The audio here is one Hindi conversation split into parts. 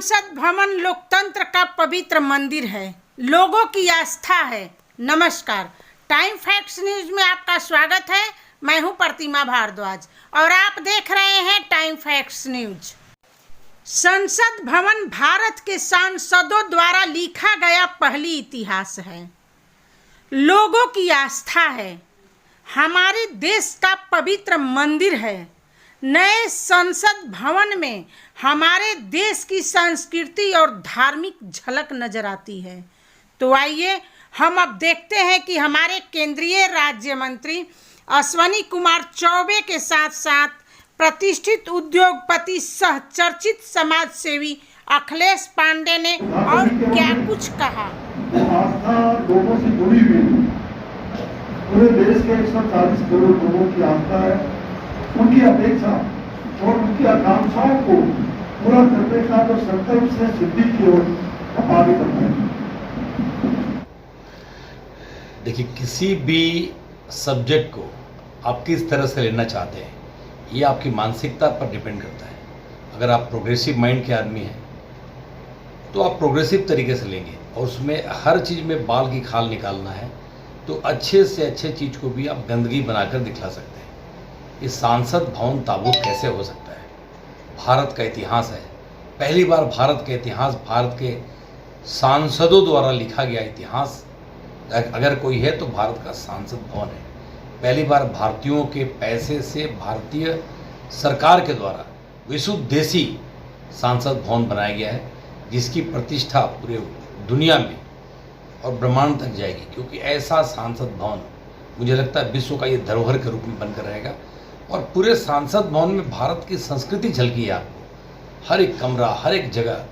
संसद भवन लोकतंत्र का पवित्र मंदिर है, लोगों की आस्था है। नमस्कार, टाइम फैक्ट्स न्यूज में आपका स्वागत है। मैं हूं प्रतिमा भारद्वाज और आप देख रहे हैं टाइम फैक्ट्स न्यूज। संसद भवन भारत के सांसदों द्वारा लिखा गया पहली इतिहास है, लोगों की आस्था है, हमारे देश का पवित्र मंदिर है। नए संसद भवन में हमारे देश की संस्कृति और धार्मिक झलक नजर आती है। तो आइए हम अब देखते हैं कि हमारे केंद्रीय राज्य मंत्री अश्विनी कुमार चौबे के साथ साथ प्रतिष्ठित उद्योगपति सह चर्चित समाज सेवी अखिलेश पांडे ने और क्या कुछ कहा। आस्था लोगों से जुड़ी हुई है। पूरे देश के 140 करोड़ लोगों की आस्था है, उनकी अपेक्षा और उनकी आकांक्षाओं को पूरा करने का जो संकल्प से सिद्धि की ओर आगे बढ़ना है। देखिए, किसी भी सब्जेक्ट को आप किस तरह से लेना चाहते हैं, ये आपकी मानसिकता पर डिपेंड करता है। अगर आप प्रोग्रेसिव माइंड के आदमी हैं तो आप प्रोग्रेसिव तरीके से लेंगे और उसमें हर चीज़ में बाल की खाल निकालना है, तो अच्छे से अच्छे चीज़ को भी आप गंदगी बनाकर दिखला सकते हैं। ये सांसद भवन ताबूत कैसे हो सकता है? भारत का इतिहास है, पहली बार भारत का इतिहास, भारत के सांसदों द्वारा लिखा गया इतिहास अगर कोई है तो भारत का सांसद भवन है। पहली बार भारतीयों के पैसे से भारतीय सरकार के द्वारा विशुद्ध देसी सांसद भवन बनाया गया है, जिसकी प्रतिष्ठा पूरे दुनिया में और ब्रह्मांड तक जाएगी, क्योंकि ऐसा सांसद भवन मुझे लगता है विश्व का ये धरोहर के रूप में बनकर रहेगा। और पूरे सांसद भवन में भारत की संस्कृति झलकी है आपको। हर एक कमरा, हर एक जगह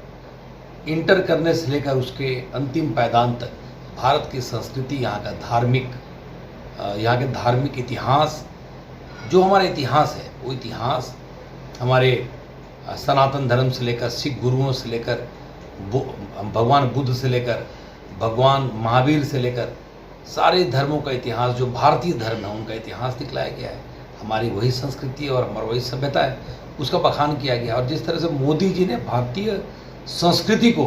इंटर करने से लेकर उसके अंतिम पायदान तक भारत की संस्कृति, यहाँ के धार्मिक इतिहास, जो हमारा इतिहास है वो इतिहास हमारे सनातन धर्म से लेकर सिख गुरुओं से लेकर भगवान बुद्ध से लेकर भगवान महावीर से लेकर सारे धर्मों का इतिहास, जो भारतीय धर्म है उनका इतिहास दिखलाया गया है। हमारी वही संस्कृति और हमारी वही सभ्यता है, उसका बखान किया गया। और जिस तरह से मोदी जी ने भारतीय संस्कृति को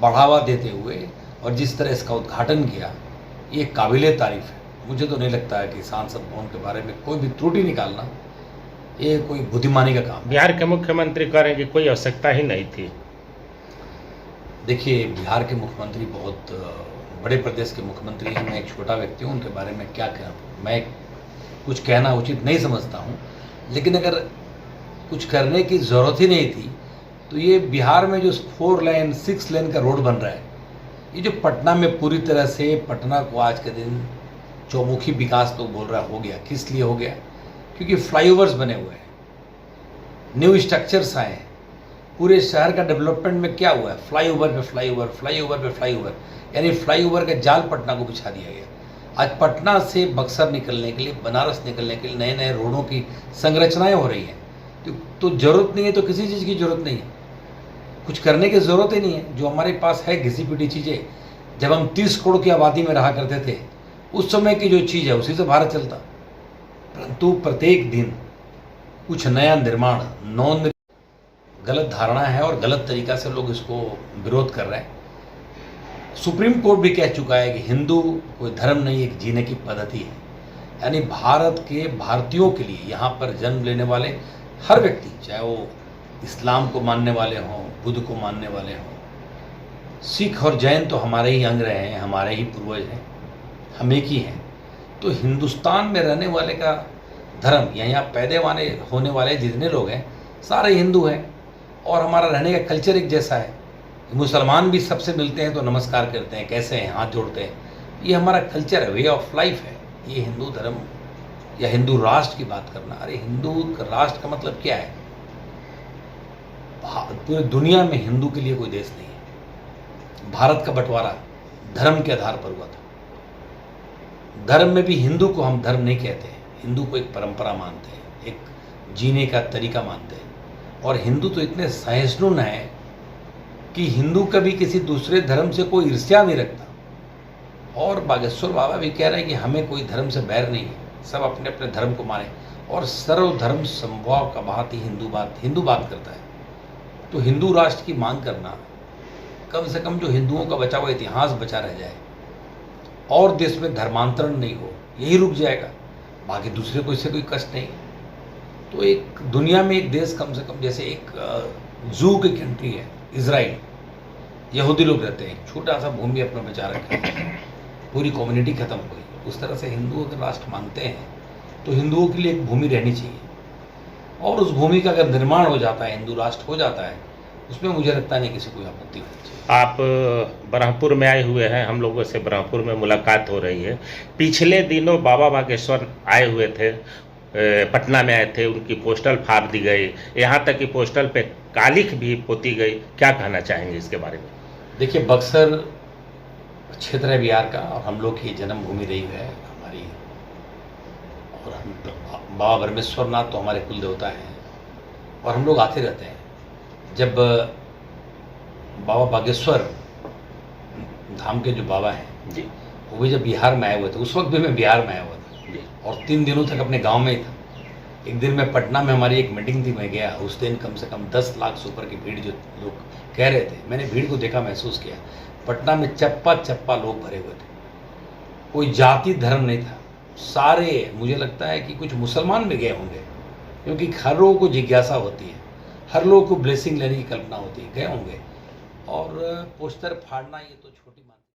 बढ़ावा देते हुए और जिस तरह इसका उद्घाटन किया, ये काबिले तारीफ है। मुझे तो नहीं लगता है कि सांसद भवन के बारे में कोई भी त्रुटि निकालना ये कोई बुद्धिमानी का काम है। बिहार के मुख्यमंत्री कह रहे हैं कि कोई आवश्यकता ही नहीं थी। देखिए, बिहार के मुख्यमंत्री बहुत बड़े प्रदेश के मुख्यमंत्री हैं। मैं एक छोटा व्यक्ति हूँ, उनके बारे में क्या कहूँ, मैं कुछ कहना उचित नहीं समझता हूँ। लेकिन अगर कुछ करने की ज़रूरत ही नहीं थी तो ये बिहार में जो 4 लेन 6 लेन का रोड बन रहा है, ये जो पटना में पूरी तरह से पटना को आज के दिन चौमुखी विकास तो बोल रहा हो गया। किस लिए हो गया? क्योंकि फ्लाईओवर्स बने हुए हैं, न्यू स्ट्रक्चर्स आए हैं। पूरे शहर का डेवलपमेंट में क्या हुआ है? फ्लाईओवर पे फ्लाईओवर, फ्लाईओवर पे फ्लाईओवर, यानी फ्लाईओवर का जाल पटना को बिछा दिया गया। आज पटना से बक्सर निकलने के लिए, बनारस निकलने के लिए नए नए रोडों की संरचनाएं हो रही हैं। तो जरूरत नहीं है, तो किसी चीज़ की जरूरत नहीं है, कुछ करने की ज़रूरत ही नहीं है। जो हमारे पास है घिसी पिटी चीज़ें, जब हम 30 करोड़ की आबादी में रहा करते थे, उस समय की जो चीज़ है उसी से भारत चलता। परंतु प्रत्येक दिन कुछ नया निर्माण, गलत धारणा है और गलत तरीक़ा से लोग इसको विरोध कर रहे हैं। सुप्रीम कोर्ट भी कह चुका है कि हिंदू कोई धर्म नहीं, एक जीने की पद्धति है। यानी भारत के भारतीयों के लिए यहाँ पर जन्म लेने वाले हर व्यक्ति, चाहे वो इस्लाम को मानने वाले हों, बुद्ध को मानने वाले हों, सिख और जैन तो हमारे ही अंग रहे हैं, हमारे ही पूर्वज हैं, हम एक ही हैं। तो हिंदुस्तान में रहने वाले का धर्म, यहाँ पैदे होने वाले जितने लोग हैं सारे हिंदू हैं और हमारा रहने का कल्चर एक जैसा है। मुसलमान भी सबसे मिलते हैं तो नमस्कार करते हैं, कैसे हैं, हाथ जोड़ते हैं। ये हमारा कल्चर है, वे ऑफ लाइफ है। ये हिंदू धर्म या हिंदू राष्ट्र की बात करना, अरे हिंदू राष्ट्र का मतलब क्या है? पूरी दुनिया में हिंदू के लिए कोई देश नहीं है। भारत का बंटवारा धर्म के आधार पर हुआ था। धर्म में भी हिंदू को हम धर्म नहीं कहते हैं, हिंदू को एक परंपरा मानते हैं, एक जीने का तरीका मानते हैं। और हिंदू तो इतने सहिष्णु हैं कि हिंदू कभी किसी दूसरे धर्म से कोई ईर्ष्या नहीं रखता। और बागेश्वर बाबा भी कह रहे हैं कि हमें कोई धर्म से बैर नहीं है, सब अपने अपने धर्म को माने। और सर्वधर्म समभाव का बात ही हिंदू बात करता है। तो हिंदू राष्ट्र की मांग करना, कम से कम जो हिंदुओं का बचा हुआ इतिहास बचा रह जाए और देश में धर्मांतरण नहीं हो, यही रुक जाएगा, बाकी दूसरे को इससे कोई कष्ट नहीं। तो एक दुनिया में एक देश कम से कम, जैसे एक जू की कंट्री है इजराइल, यहूदी लोग रहते हैं, छोटा सा भूमि अपना बचा रखा है, पूरी कम्युनिटी खत्म हो गई। उस तरह से हिंदू अगर राष्ट्र मांगते हैं तो हिंदुओं के लिए एक भूमि रहनी चाहिए, और उस भूमि का अगर निर्माण हो जाता है, हिंदू राष्ट्र हो जाता है, उसमें मुझे लगता नहीं किसी कोई आपत्ति होनी चाहिए। आप ब्रह्मपुर में आए हुए हैं, हम लोगों से ब्रह्मपुर में मुलाकात हो रही है। पिछले दिनों बाबा बागेश्वर आए हुए थे, पटना में आए थे, उनकी पोस्टल फाड़ दी गई, यहाँ तक कि पोस्टल पे कालिख भी पोती गई। क्या कहना चाहेंगे इसके बारे में? देखिए, बक्सर क्षेत्र है बिहार का, और हम लोग की जन्मभूमि रही है हमारी, और हम बाबा ब्रह्मेश्वर नाथ तो हमारे कुल देवता हैं, और हम लोग आते रहते हैं। जब बाबा बागेश्वर धाम के जो बाबा हैं जी, वो भी जब बिहार में आए हुए थे, उस वक्त भी मैं बिहार में आया हुआ था जी, और 3 दिनों तक अपने गांव में ही था। एक दिन मैं पटना में, हमारी एक मीटिंग थी, मैं गया। उस दिन कम से कम 10 लाख से ऊपर की भीड़ जो लोग कह रहे थे, मैंने भीड़ को देखा, महसूस किया। पटना में चप्पा चप्पा लोग भरे हुए थे, कोई जाति धर्म नहीं था, सारे, मुझे लगता है कि कुछ मुसलमान भी गए होंगे, क्योंकि हर लोगों को जिज्ञासा होती है, हर लोगों को ब्लेसिंग लेने की कल्पना होती है, गए होंगे। और पोस्टर फाड़ना ये तो छोटी बात